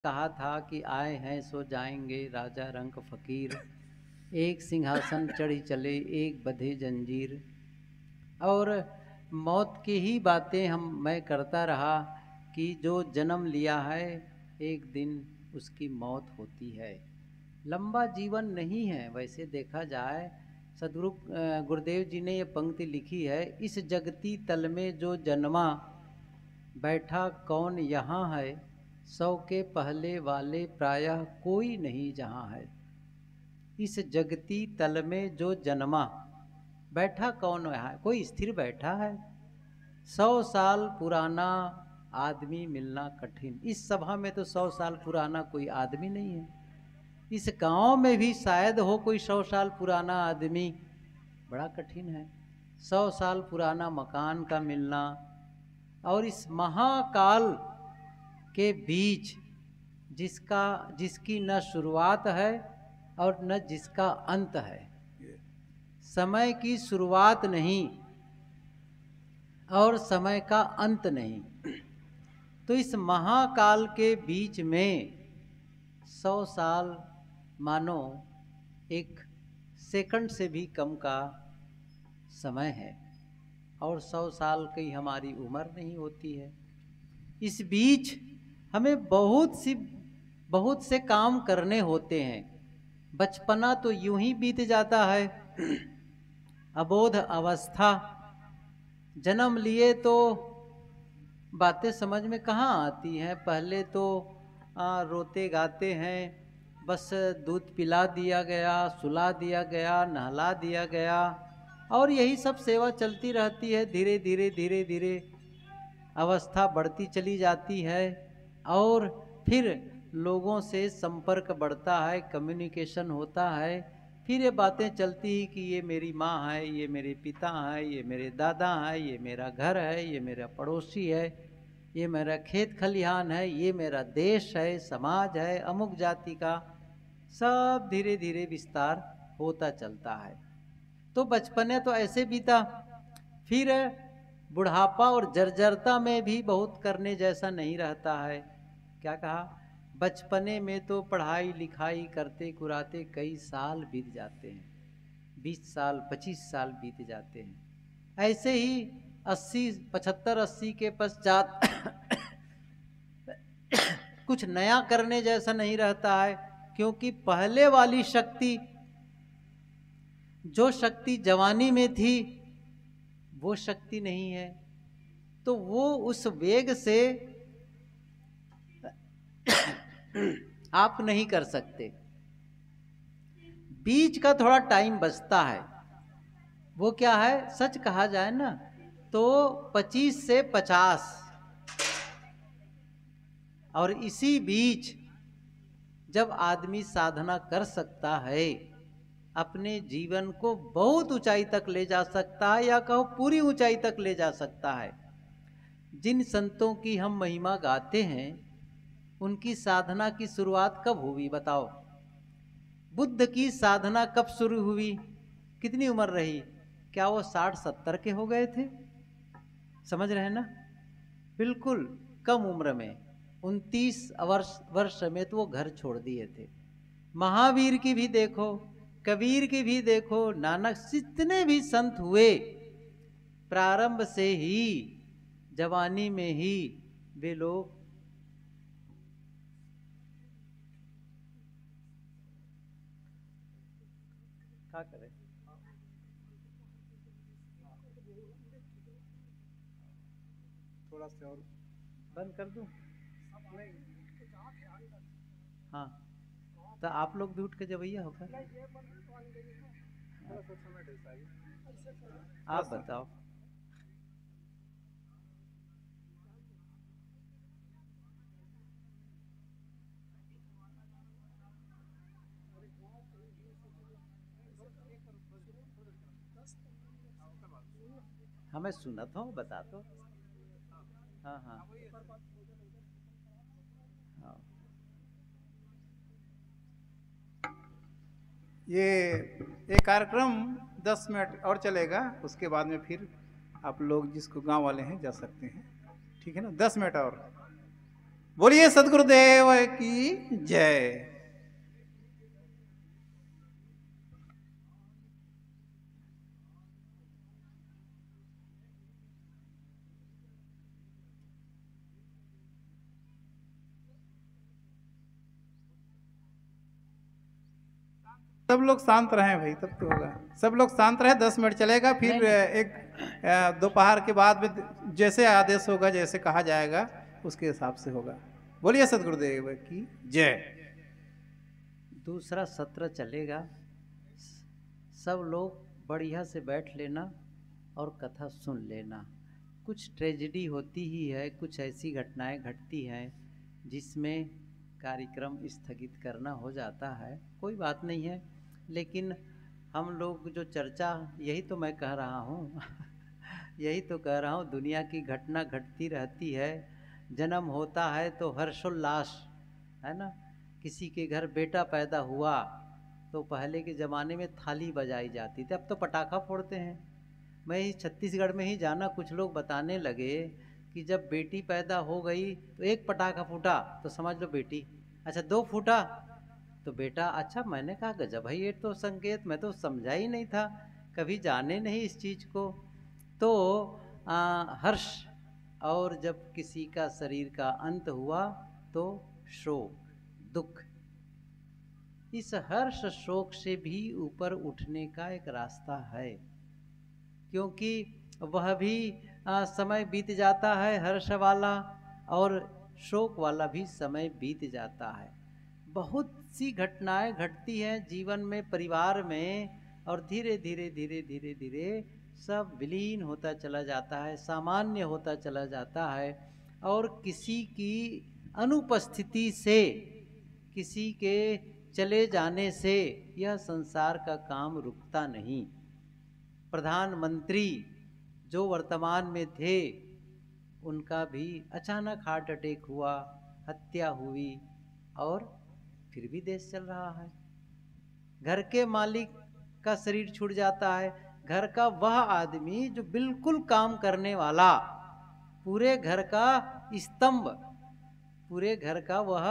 कहा था कि आए हैं सो जाएंगे राजा रंक फकीर, एक सिंहासन चढ़ी चले एक बंधे जंजीर। और मौत की ही बातें मैं करता रहा कि जो जन्म लिया है एक दिन उसकी मौत होती है। लंबा जीवन नहीं है वैसे देखा जाए। सदगुरु गुरुदेव जी ने ये पंक्ति लिखी है, इस जगती तल में जो जन्मा बैठा कौन यहाँ है, 100 के पहले वाले प्रायः कोई नहीं जहाँ है। इस जगती तल में जो जन्मा बैठा कौन यहाँ है, कोई स्थिर बैठा है। 100 साल पुराना आदमी मिलना कठिन। इस सभा में तो 100 साल पुराना कोई आदमी नहीं है। इस गांव में भी शायद हो कोई 100 साल पुराना आदमी, बड़ा कठिन है 100 साल पुराना मकान का मिलना। और इस महाकाल के बीच जिसकी न शुरुआत है और न जिसका अंत है, समय की शुरुआत नहीं और समय का अंत नहीं, तो इस महाकाल के बीच में 100 साल मानो एक सेकंड से भी कम का समय है। और 100 साल की हमारी उम्र नहीं होती है। इस बीच हमें बहुत से काम करने होते हैं। बचपना तो यूं ही बीत जाता है, अबोध अवस्था, जन्म लिए तो बातें समझ में कहाँ आती हैं। पहले तो रोते गाते हैं, बस दूध पिला दिया गया, सुला दिया गया, नहला दिया गया और यही सब सेवा चलती रहती है। धीरे धीरे अवस्था बढ़ती चली जाती है और फिर लोगों से संपर्क बढ़ता है, कम्युनिकेशन होता है। फिर ये बातें चलती ही कि ये मेरी माँ है, ये मेरे पिता हैं, ये मेरे दादा हैं, ये मेरा घर है, ये मेरा पड़ोसी है, ये मेरा खेत खलिहान है, ये मेरा देश है, समाज है, अमुक जाति का। सब धीरे धीरे विस्तार होता चलता है। तो बचपने तो ऐसे बीता। फिर बुढ़ापा और जर्जरता में भी बहुत करने जैसा नहीं रहता है। क्या कहा, बचपने में तो पढ़ाई लिखाई करते कुराते कई साल बीत जाते हैं, 20 साल 25 साल बीत जाते हैं। ऐसे ही 75-80 के पश्चात कुछ नया करने जैसा नहीं रहता है, क्योंकि पहले वाली शक्ति, जो शक्ति जवानी में थी वो शक्ति नहीं है, तो वो उस वेग से आप नहीं कर सकते। बीच का थोड़ा टाइम बचता है। वो क्या है, सच कहा जाए ना तो 25 से 50, और इसी बीच जब आदमी साधना कर सकता है, अपने जीवन को बहुत ऊंचाई तक ले जा सकता है, या कहो पूरी ऊंचाई तक ले जा सकता है। जिन संतों की हम महिमा गाते हैं उनकी साधना की शुरुआत कब हुई बताओ। बुद्ध की साधना कब शुरू हुई, कितनी उम्र रही? क्या वो 60-70 के हो गए थे? समझ रहे हैं ना, बिल्कुल कम उम्र में, 29 वर्ष में तो वो घर छोड़ दिए थे। महावीर की भी देखो, कबीर की भी देखो, नानक, जितने भी संत हुए प्रारंभ से ही, जवानी में ही वे लोग क्या करें। थोड़ा सा और बंद कर दूं? हाँ, तो आप लोग भी उठ के जवैया होकर थोड़ा सा समय ऐसा है। आप बताओ। हमें सुनत हो, बता दो। हाँ हाँ हाँ। ये कार्यक्रम 10 मिनट और चलेगा, उसके बाद में फिर आप लोग जिसको गांव वाले हैं जा सकते हैं। ठीक है ना, 10 मिनट और। बोलिए सदगुरुदेव की जय। सब लोग शांत रहें भाई, तब तो होगा। सब लोग शांत रहे, 10 मिनट चलेगा, फिर नहीं, एक दोपहर के बाद में जैसे आदेश होगा, जैसे कहा जाएगा उसके हिसाब से होगा। बोलिए सदगुरुदेव की जय। दूसरा सत्र चलेगा, सब लोग बढ़िया से बैठ लेना और कथा सुन लेना। कुछ ट्रेजेडी होती ही है, कुछ ऐसी घटनाएं घटती हैं जिसमें कार्यक्रम स्थगित करना हो जाता है, कोई बात नहीं है। लेकिन हम लोग जो चर्चा, यही तो मैं कह रहा हूँ यही तो कह रहा हूँ, दुनिया की घटना घटती रहती है। जन्म होता है तो हर्षोल्लास, है ना। किसी के घर बेटा पैदा हुआ तो पहले के ज़माने में थाली बजाई जाती थी, अब तो पटाखा फोड़ते हैं। मैं ही छत्तीसगढ़ में ही जाना, कुछ लोग बताने लगे कि जब बेटी पैदा हो गई तो एक पटाखा फूटा तो समझ लो बेटी, अच्छा 2 फूटा तो बेटा। अच्छा, मैंने कहा गजब भाई, ये तो संकेत मैं तो समझा ही नहीं था, कभी जाने नहीं इस चीज़ को। तो हर्ष, और जब किसी का शरीर का अंत हुआ तो शोक, दुख। इस हर्ष शोक से भी ऊपर उठने का एक रास्ता है, क्योंकि वह भी समय बीत जाता है, हर्ष वाला और शोक वाला भी समय बीत जाता है। बहुत सी घटनाएं घटती हैं जीवन में, परिवार में, और धीरे धीरे धीरे धीरे धीरे सब विलीन होता चला जाता है, सामान्य होता चला जाता है। और किसी की अनुपस्थिति से, किसी के चले जाने से यह संसार का काम रुकता नहीं। प्रधानमंत्री जो वर्तमान में थे, उनका भी अचानक हार्ट अटैक हुआ, हत्या हुई, और फिर भी देश चल रहा है। घर के मालिक का शरीर छूट जाता है, घर का वह आदमी जो बिल्कुल काम करने वाला, पूरे घर का स्तंभ, पूरे घर का वह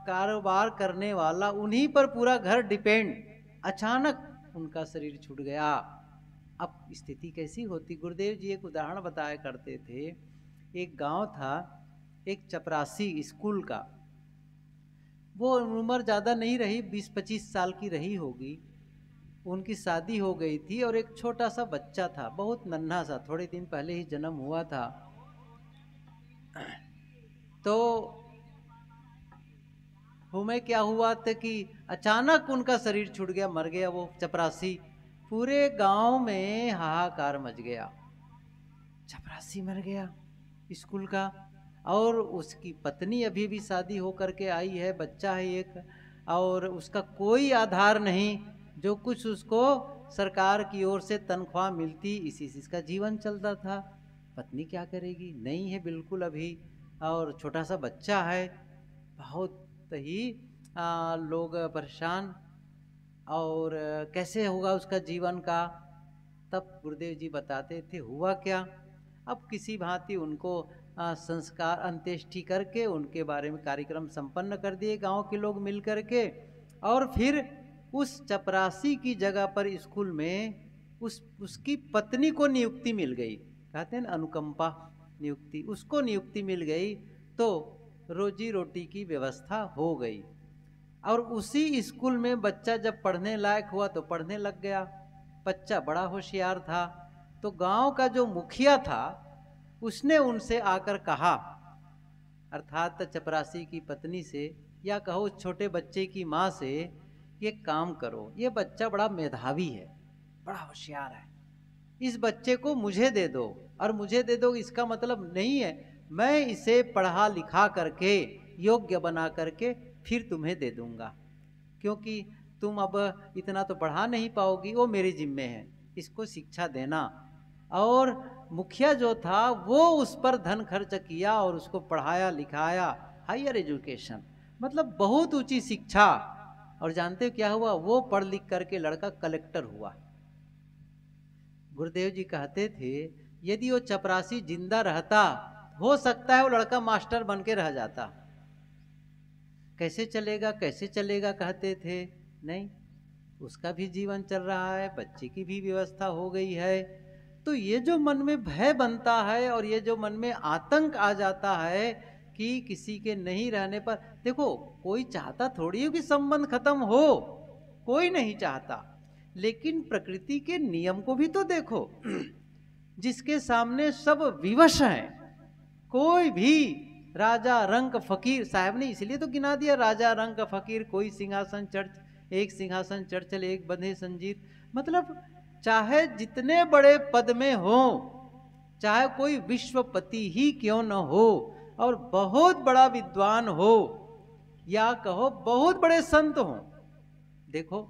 कारोबार करने वाला, उन्हीं पर पूरा घर डिपेंड, अचानक उनका शरीर छूट गया। अब स्थिति कैसी होती। गुरुदेव जी एक उदाहरण बताया करते थे। एक गांव था, एक चपरासी स्कूल का, वो उम्र ज़्यादा नहीं रही, 20-25 साल की रही होगी। उनकी शादी हो गई थी और एक छोटा सा बच्चा था, बहुत नन्हा सा, थोड़े दिन पहले ही जन्म हुआ था। तो हमें क्या हुआ था कि अचानक उनका शरीर छूट गया, मर गया वो चपरासी। पूरे गांव में हाहाकार मच गया, चपरासी मर गया स्कूल का। और उसकी पत्नी अभी भी शादी होकर के आई है, बच्चा है एक, और उसका कोई आधार नहीं। जो कुछ उसको सरकार की ओर से तनख्वाह मिलती, इसी से इसका जीवन चलता था। पत्नी क्या करेगी, नहीं है बिल्कुल अभी, और छोटा सा बच्चा है। बहुत ही लोग परेशान, और कैसे होगा उसका जीवन का। तब गुरुदेव जी बताते थे हुआ क्या। अब किसी भांति उनको संस्कार अंत्येष्टि करके उनके बारे में कार्यक्रम संपन्न कर दिए गांव के लोग मिल करके। और फिर उस चपरासी की जगह पर स्कूल में उसकी पत्नी को नियुक्ति मिल गई, कहते हैं ना अनुकंपा नियुक्ति, उसको नियुक्ति मिल गई। तो रोजी रोटी की व्यवस्था हो गई। और उसी स्कूल में बच्चा जब पढ़ने लायक हुआ तो पढ़ने लग गया। बच्चा बड़ा होशियार था। तो गांव का जो मुखिया था उसने उनसे आकर कहा, अर्थात चपरासी की पत्नी से, या कहो छोटे बच्चे की माँ से, ये काम करो, ये बच्चा बड़ा मेधावी है, बड़ा होशियार है, इस बच्चे को मुझे दे दो। और मुझे दे दो इसका मतलब नहीं है मैं इसे पढ़ा लिखा करके योग्य बना करके फिर तुम्हें दे दूंगा, क्योंकि तुम अब इतना तो पढ़ा नहीं पाओगी, वो मेरे जिम्मे है, इसको शिक्षा देना। और मुखिया जो था वो उस पर धन खर्च किया और उसको पढ़ाया लिखाया, हायर एजुकेशन, मतलब बहुत ऊंची शिक्षा। और जानते हो क्या हुआ, वो पढ़ लिख करके लड़का कलेक्टर हुआ। गुरुदेव जी कहते थे यदि वो चपरासी जिंदा रहता हो सकता है वो लड़का मास्टर बन के रह जाता। कैसे चलेगा कहते थे, नहीं, उसका भी जीवन चल रहा है, बच्चे की भी व्यवस्था हो गई है। तो ये जो मन में भय बनता है और ये जो मन में आतंक आ जाता है कि किसी के नहीं रहने पर, देखो कोई चाहता थोड़ी हो कि संबंध खत्म हो, कोई नहीं चाहता, लेकिन प्रकृति के नियम को भी तो देखो। जिसके सामने सब विवश हैं, कोई भी राजा रंक फकीर, साहब ने इसलिए तो गिना दिया, राजा रंक फकीर कोई सिंहासन चढ़, एक सिंहासन चढ़ चले एक बंधे संजीत। मतलब चाहे जितने बड़े पद में हो, चाहे कोई विश्वपति ही क्यों न हो, और बहुत बड़ा विद्वान हो, या कहो बहुत बड़े संत हो, देखो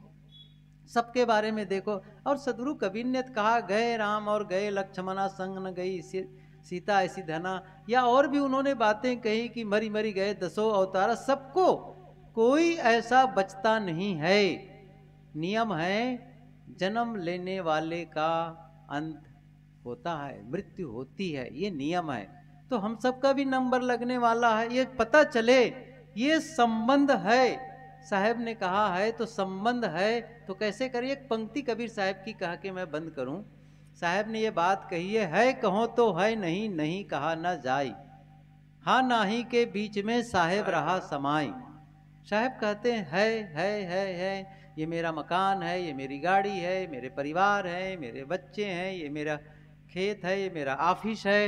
सबके बारे में देखो। और सदगुरु कबीर ने कहा, गए राम और गए लक्ष्मणा, संग न गई सीता ऐसी धना, या और भी उन्होंने बातें कही कि मरी मरी गए दसों अवतारा। सबको कोई ऐसा बचता नहीं है। नियम है, जन्म लेने वाले का अंत होता है, मृत्यु होती है, ये नियम है। तो हम सबका भी नंबर लगने वाला है, ये पता चले, ये संबंध है। साहब ने कहा है तो संबंध है, तो कैसे करिए। एक पंक्ति कबीर साहब की कहा कि मैं बंद करूं। साहब ने ये बात कही है कहो तो है, नहीं नहीं कहा न जाई, हाँ नाही के बीच में साहेब रहा समाई। साहब कहते हैं है, ये मेरा मकान है, ये मेरी गाड़ी है, मेरे परिवार है, मेरे बच्चे हैं, ये मेरा खेत है, ये मेरा ऑफिस है,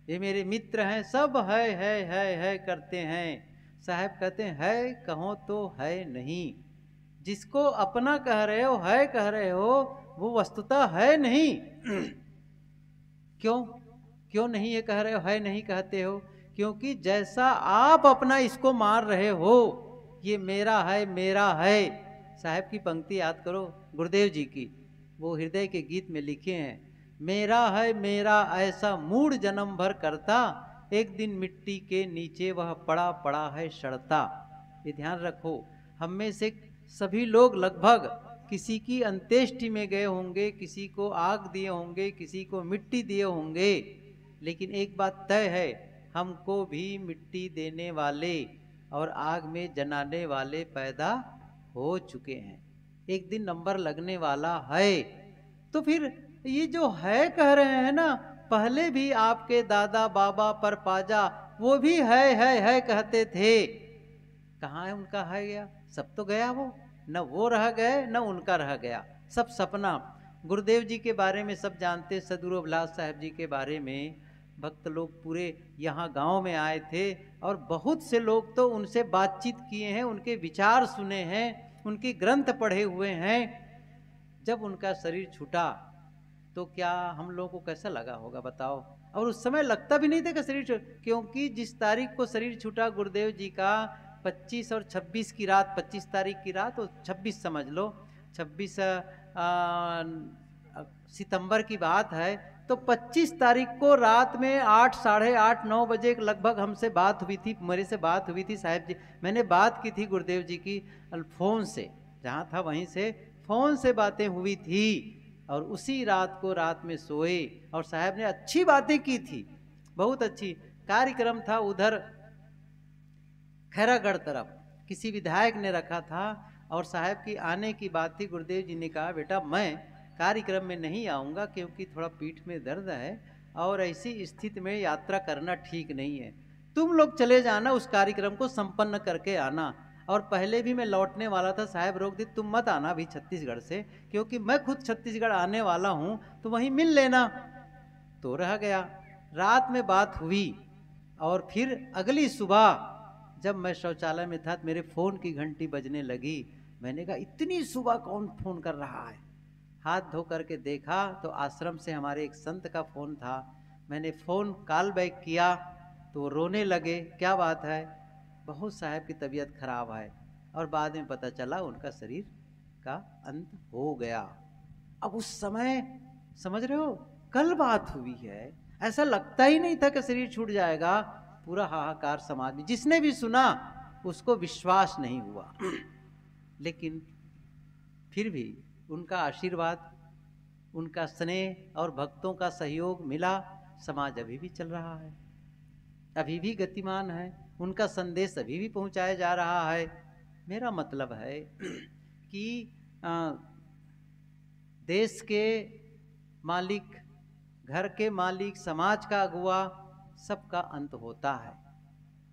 ये मेरे मित्र हैं, सब है करते हैं। साहब कहते हैं है कहो तो है नहीं। जिसको अपना कह रहे हो, है कह रहे हो, वो वस्तुतः है नहीं। क्यों नहीं ये कह रहे हो, है नहीं कहते हो? क्योंकि जैसा आप अपना इसको मार रहे हो, ये मेरा है। साहब की पंक्ति याद करो, गुरुदेव जी की, वो हृदय के गीत में लिखे हैं, मेरा है मेरा ऐसा मूड जन्म भर करता, एक दिन मिट्टी के नीचे वह पड़ा पड़ा है सड़ता। ये ध्यान रखो, हम में से सभी लोग लगभग किसी की अंत्येष्टि में गए होंगे, किसी को आग दिए होंगे, किसी को मिट्टी दिए होंगे, लेकिन एक बात तय है, हमको भी मिट्टी देने वाले और आग में जलाने वाले पैदा हो चुके हैं। एक दिन नंबर लगने वाला है। तो फिर ये जो है कह रहे हैं ना, पहले भी आपके दादा बाबा पर पाजा वो भी है कहते थे। कहाँ है उनका है गया? सब तो गया वो, न वो रह गए न उनका रह गया, सब सपना। गुरुदेव जी के बारे में सब जानते, सदगुरु अभिलाष साहब जी के बारे में भक्त लोग पूरे यहाँ गांव में आए थे, और बहुत से लोग तो उनसे बातचीत किए हैं, उनके विचार सुने हैं, उनके ग्रंथ पढ़े हुए हैं। जब उनका शरीर छूटा तो क्या हम लोगों को कैसा लगा होगा बताओ? और उस समय लगता भी नहीं था कि शरीर, क्योंकि जिस तारीख को शरीर छूटा गुरुदेव जी का, 25 और 26 की रात, 25 तारीख की रात और 26 समझ लो, 26 सितंबर की बात है। तो 25 तारीख को रात में 8, साढ़े 8, 9 बजे लगभग हमसे बात हुई थी, मेरे से बात हुई थी साहब जी, मैंने बात की थी गुरुदेव जी की फ़ोन से, जहाँ था वहीं से फ़ोन से बातें हुई थी। और उसी रात को रात में सोए, और साहब ने अच्छी बातें की थी, बहुत अच्छी। कार्यक्रम था उधर खैरागढ़ तरफ, किसी विधायक ने रखा था, और साहब की आने की बात थी। गुरुदेव जी ने कहा, बेटा मैं कार्यक्रम में नहीं आऊँगा क्योंकि थोड़ा पीठ में दर्द है, और ऐसी स्थिति में यात्रा करना ठीक नहीं है, तुम लोग चले जाना, उस कार्यक्रम को संपन्न करके आना। और पहले भी मैं लौटने वाला था, साहब रोक दी, तुम मत आना अभी छत्तीसगढ़ से, क्योंकि मैं खुद छत्तीसगढ़ आने वाला हूँ, तो वहीं मिल लेना। तो रह गया, रात में बात हुई, और फिर अगली सुबह जब मैं शौचालय में था, मेरे फ़ोन की घंटी बजने लगी। मैंने कहा इतनी सुबह कौन फ़ोन कर रहा है? हाथ धो करके देखा तो आश्रम से हमारे एक संत का फ़ोन था। मैंने फ़ोन कॉल बैक किया तो रोने लगे, क्या बात है? बहुत साहब की तबीयत खराब है, और बाद में पता चला उनका शरीर का अंत हो गया। अब उस समय समझ रहे हो, कल बात हुई है, ऐसा लगता ही नहीं था कि शरीर छूट जाएगा। पूरा हाहाकार समाज में, जिसने भी सुना उसको विश्वास नहीं हुआ। लेकिन फिर भी उनका आशीर्वाद, उनका स्नेह और भक्तों का सहयोग मिला, समाज अभी भी चल रहा है। अभी भी गतिमान है, उनका संदेश अभी भी पहुंचाया जा रहा है। मेरा मतलब है कि देश के मालिक, घर के मालिक, समाज का अगुआ, सबका अंत होता है।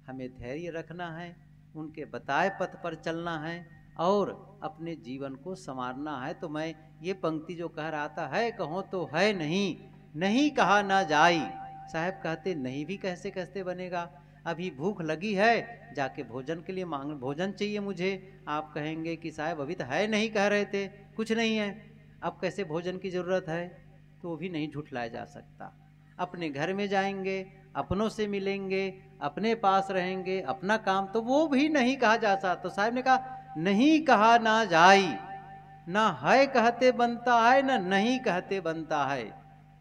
हमें धैर्य रखना है, उनके बताए पथ पर चलना है और अपने जीवन को संवारना है। तो मैं ये पंक्ति जो कह रहा था, है कहो तो है नहीं, नहीं कहा ना जाई। साहब कहते नहीं भी कैसे कैसे बनेगा, अभी भूख लगी है, जाके भोजन के लिए मांग, भोजन चाहिए मुझे। आप कहेंगे कि साहब अभी तो है नहीं कह रहे थे, कुछ नहीं है, अब कैसे भोजन की ज़रूरत है? तो वो भी नहीं झुठलाया जा सकता। अपने घर में जाएंगे, अपनों से मिलेंगे, अपने पास रहेंगे, अपना काम, तो वो भी नहीं कहा जा सकता। तो साहब ने कहा नहीं कहा ना जाई, ना है कहते बनता है, ना नहीं कहते बनता है।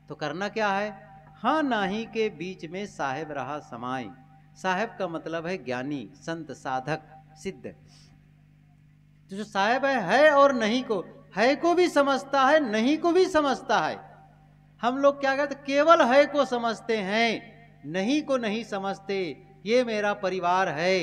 तो करना क्या है? हाँ नाही के बीच में साहेब रहा समाई। साहेब का मतलब है ज्ञानी, संत, साधक, सिद्ध। तो जो साहेब है और नहीं को, है को भी समझता है, नहीं को भी समझता है। हम लोग क्या कहते, केवल है को समझते हैं, नहीं को नहीं समझते। ये मेरा परिवार है,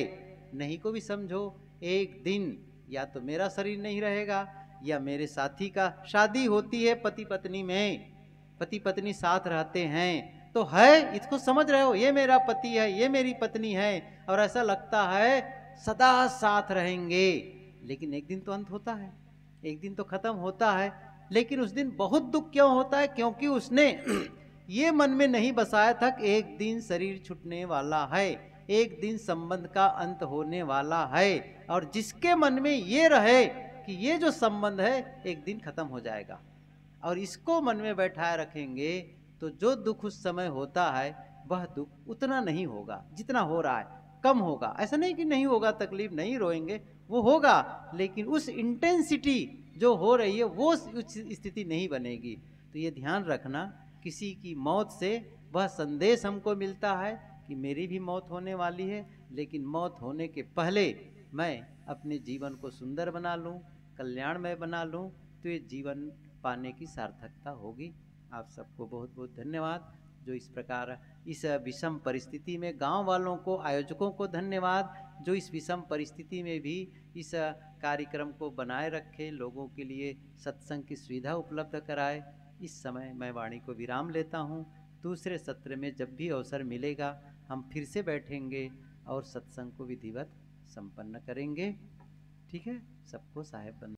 नहीं को भी समझो। एक दिन या तो मेरा शरीर नहीं रहेगा, या मेरे साथी का शादी होती है पति पत्नी में, पति पत्नी साथ रहते हैं, तो है इसको समझ रहे हो, ये मेरा पति है, ये मेरी पत्नी है, और ऐसा लगता है सदा साथ रहेंगे। लेकिन एक दिन तो अंत होता है, एक दिन तो खत्म होता है। लेकिन उस दिन बहुत दुख क्यों होता है? क्योंकि उसने ये मन में नहीं बसाया था कि एक दिन शरीर छूटने वाला है, एक दिन संबंध का अंत होने वाला है। और जिसके मन में ये रहे कि ये जो संबंध है एक दिन खत्म हो जाएगा, और इसको मन में बैठाए रखेंगे, तो जो दुख उस समय होता है वह दुख उतना नहीं होगा जितना हो रहा है, कम होगा। ऐसा नहीं कि नहीं होगा, तकलीफ नहीं रोएंगे, वो होगा, लेकिन उस इंटेंसिटी जो हो रही है वो उस स्थिति नहीं बनेगी। तो ये ध्यान रखना, किसी की मौत से वह संदेश हमको मिलता है कि मेरी भी मौत होने वाली है, लेकिन मौत होने के पहले मैं अपने जीवन को सुंदर बना लूँ, कल्याणमय बना लूँ, तो ये जीवन पाने की सार्थकता होगी। आप सबको बहुत बहुत धन्यवाद, जो इस प्रकार इस विषम परिस्थिति में, गांव वालों को, आयोजकों को धन्यवाद, जो इस विषम परिस्थिति में भी इस कार्यक्रम को बनाए रखे, लोगों के लिए सत्संग की सुविधा उपलब्ध कराए। इस समय मैं वाणी को विराम लेता हूँ। दूसरे सत्र में जब भी अवसर मिलेगा हम फिर से बैठेंगे और सत्संग को विधिवत संपन्न करेंगे। ठीक है, सबको साहेब बंद।